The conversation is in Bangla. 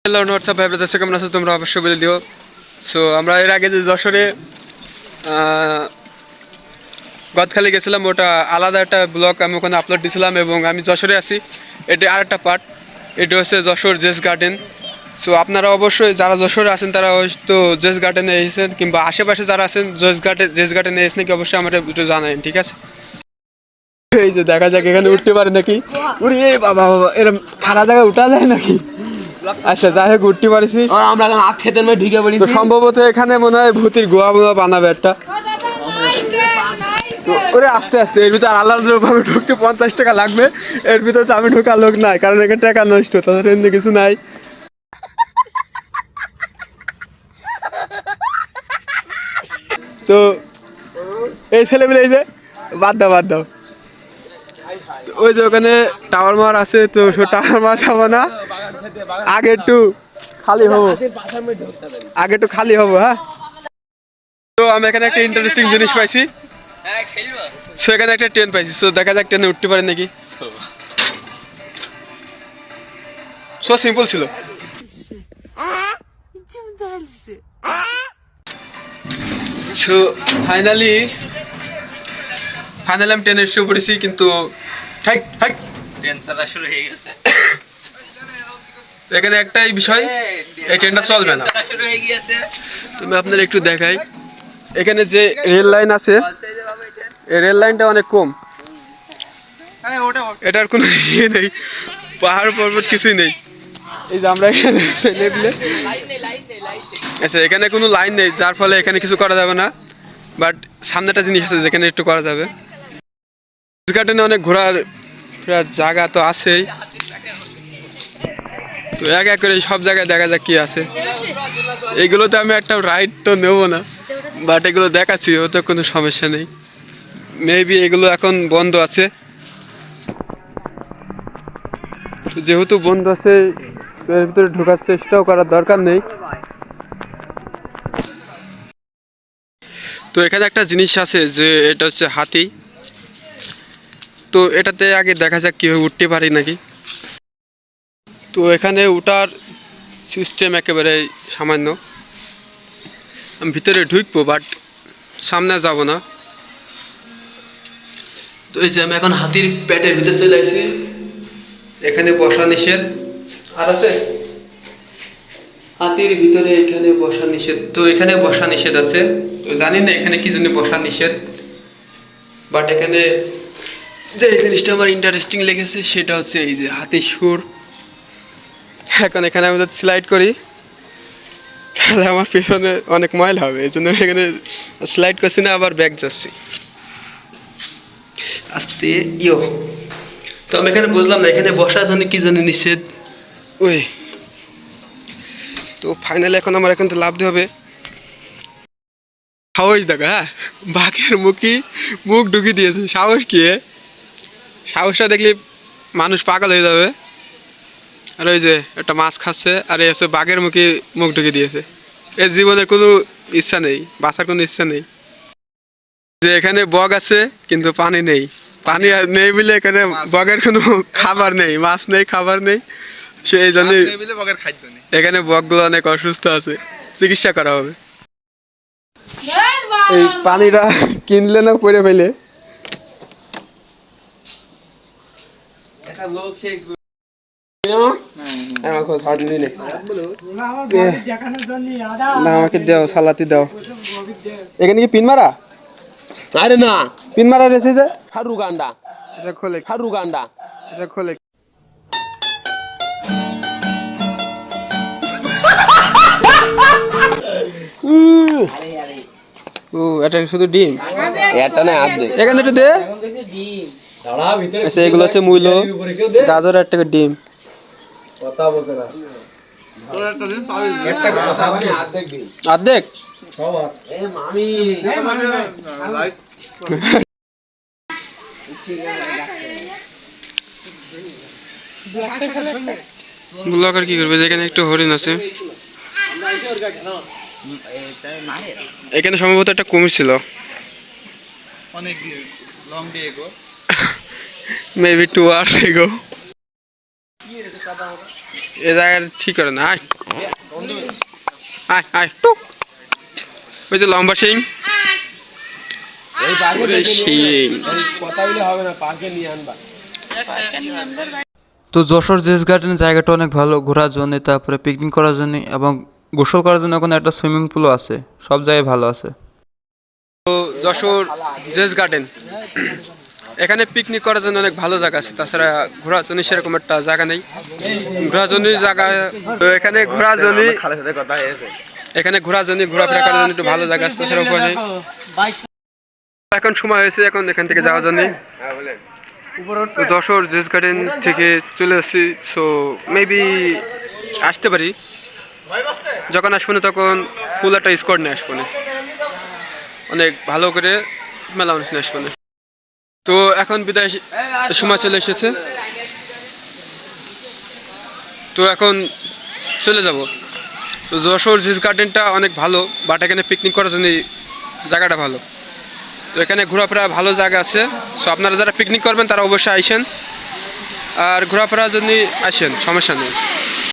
হ্যালো হোয়াটসঅ্যাপ ভাই ব্রাদার্স, কেমন আছো তোমরা? অবশ্যই বলে দিও। সো আমরা এর আগে যে যশোরে গদখালি গেছিলাম, ওটা আলাদা একটা ব্লগ আমি ওখানে আপলোড দিয়েছিলাম, এবং আমি যশোরে আছি, এটা আরেকটা পার্ট। এটা হচ্ছে যশোর জেস গার্ডেন। সো আপনারা অবশ্যই যারা যশোরে আছেন তারা হয়তো জেস গার্ডেনে এসেছেন, কিংবা আশেপাশে যারা আছেন জেস গার্ডেনে এসে নাকি অবশ্যই আমার একটু জানাবেন, ঠিক আছে? এই যে দেখা যাক এখানে উঠতে পারে নাকি। উড়ি বাবা বাবা, এরকম খারাপ জায়গায় উঠা যায় নাকি? আচ্ছা, যাই হোক উঠতে পারিছি আমরা এখন আখ খেতের মধ্যে ঢুকে পড়ি। তো সম্ভবত এখানে মনে হয় ভূতির গোয়া মোয়া বানাবে একটা। তো ওরে আস্তে আস্তে, এর ভিতরে আলাদাভাবে ঢুকতে 50 টাকা লাগবে। এর ভিতরে তো আমি ঢোকার লোক নাই, কারণ এখানে টাকা নষ্ট, তাদের এমনি কিছু নাই। তো এই ছেলেমেলে এই যে বাদ দাও ওই যে ওখানে টাওয়ার মার আছে, তো টাওয়ার মার যাবো না, আগে একটু খালি হবো, হ্যাঁ। তো আমি এখানে একটা ইন্টারেস্টিং জিনিস পাইছি, সেখানে একটা ট্রেন পাইছি। সো দেখা যাক ট্রেনে উঠতে পারে নাকি। সো সিম্পল ছিল। সো ফাইনালি আমি ট্রেনে এসে পড়েছি, কিন্তু এখানে একটাই বিষয়, এই ট্রেনটা চলবে না। তুমি আপনার একটু দেখাই, এখানে যে রেল লাইন আছে, এই রেল লাইনটা অনেক কম, এটার কোনো ইয়ে নেই, পাহাড় পর্বত কিছুই নেই। এই যে আমরা এখানে আচ্ছা, এখানে কোনো লাইন নেই, যার ফলে এখানে কিছু করা যাবে না। বাট সামনে একটা জিনিস আছে যেখানে একটু করা যাবে। গার্ডেনে অনেক ঘোরার জায়গা তো আছেই, তো এক এক করে সব জায়গায় দেখা যাক কি আছে। এইগুলোতে আমি একটা রাইড তো নেবো না, বাট এগুলো দেখাচ্ছি, ও তো কোনো সমস্যা নেই। মেবি এগুলো এখন বন্ধ আছে, যেহেতু বন্ধ আছে এর ভিতরে ঢোকার চেষ্টাও করার দরকার নেই। তো এখানে একটা জিনিস আছে যে এটা হচ্ছে হাতি, তো এটাতে আগে দেখা যাক কীভাবে উঠতে পারি নাকি। তো এখানে উঠার সিস্টেম একেবারে সামান্য, আমি ভিতরে ঢুকবো বাট সামনে যাব না। তো এই যে আমি এখন হাতির পেটের ভিতরে চলে আসি, এখানে বসা নিষেধ আর আছে হাতির ভিতরে, এখানে বসা নিষেধ। তো এখানে বসা নিষেধ আছে, তো জানি না এখানে কি জন্য বসা নিষেধ, বাট এখানে যে জিনিসটা আমার ইন্টারেস্টিং লেগেছে সেটা হচ্ছে এই যে হাতির সুর। এখন এখানে আমি যদি স্লাইড করি তাহলে আমার পেছনে অনেক ময়লা হবে, এই জন্য এখানে স্লাইড করছি না, আবার ব্যাক যাচ্ছি আস্তে ইয়ো। তো আমি এখানে বুঝলাম না এখানে বসার জন্য কি জন্য নিষেধ। ওই তো ফাইনালি এখন আমার এখান থেকে লাভতে হবে। সাহস দেখা, হ্যাঁ, বাঘের মুখ ঢুকিয়ে দিয়েছে। সাহস কি, সাহসটা দেখলে মানুষ পাগল হয়ে যাবে। আর ওই যে একটা মাছ খাচ্ছে, আর এই হচ্ছে বাঘের মুখ ঢুকিয়ে দিয়েছে। এর জীবনের কোনো ইচ্ছা নেই, বাঁচার কোনো ইচ্ছা নেই। যে এখানে বগ আছে কিন্তু পানি নেই, পানি নেই বলে এখানে বগের কোনো খাবার নেই, মাছ নেই, খাবার নেই। সেই জন্য এখানে বগগুলো অনেক অসুস্থ আছে, চিকিৎসা করা হবে। এই পানিটা কিনলে না পরে ফেলে আমাকে দাও, সালাতি দাও। এখানে কি পিন মারা? আরে না, পিন মারা রয়েছে যে হারু গান্ডা, আচ্ছা খোলে, হারু গান্ডা। আচ্ছা খোলে। ও এটা শুধু ডিম, এটা না হাত দে, এখানে একটু দে। আচ্ছা এগুলো হচ্ছে মূলো, গাজর, 1 টাকা ডিম। অর্ধেক ব্লগার কি করবে, যেখানে একটু হরিণ আছে। এখানে সম্ভবত একটা কুমির ছিল, maybe 2 hours ago. এ জায়গায় ঠিক করে না আয় আয় আয় টুক ওই যে লম্বা সিং এই পার্কে ওরে শিং। কথা বলে হবে না, পার্কে নিয়ে আনবা। তো যশোর জেস গার্ডেন জায়গাটা অনেক ভালো ঘোরার জন্য, তারপরে পিকনিক করার জন্য এবং গোসল করার জন্য ওখানে একটা সুইমিং পুলও আছে, সব জায়গায় ভালো আছে। তো যশোর জেস গার্ডেন এখানে পিকনিক করার জন্য অনেক ভালো জায়গা আছে, তাছাড়া ঘোরার জন্য সেরকম একটা জায়গা নেই। ঘোরার জন্য জায়গা, তো এখানে ঘোরার জন্য কথা হয়েছে। এখানে ঘোরার জন্য ঘোরাফেরা করার জন্য একটু ভালো জায়গা আছে, তাছাড়া উপায় নেই। এখন সময় হয়েছে এখন এখান থেকে যাওয়ার জন্য। তো যশোর জেস গার্ডেন থেকে চলে আসছি, সো মেবি আসতে পারি। যখন আসবো না তখন ফুল একটা স্কোয়াড নিয়ে আসবো না, অনেক ভালো করে মেলা অনুষ্ঠানে আসবো না। তো এখন বিদায় সময় চলে এসেছে, তো এখন চলে যাব। তো যশোর জিস গার্ডেনটা অনেক ভালো, বাট এখানে পিকনিক করার জন্য জায়গাটা ভালো। তো এখানে ঘোরাফেরা ভালো জায়গা আছে, সো আপনারা যারা পিকনিক করবেন তারা অবশ্যই আইসেন, আর ঘোরাফেরার জন্য আসেন, সমস্যা নেই।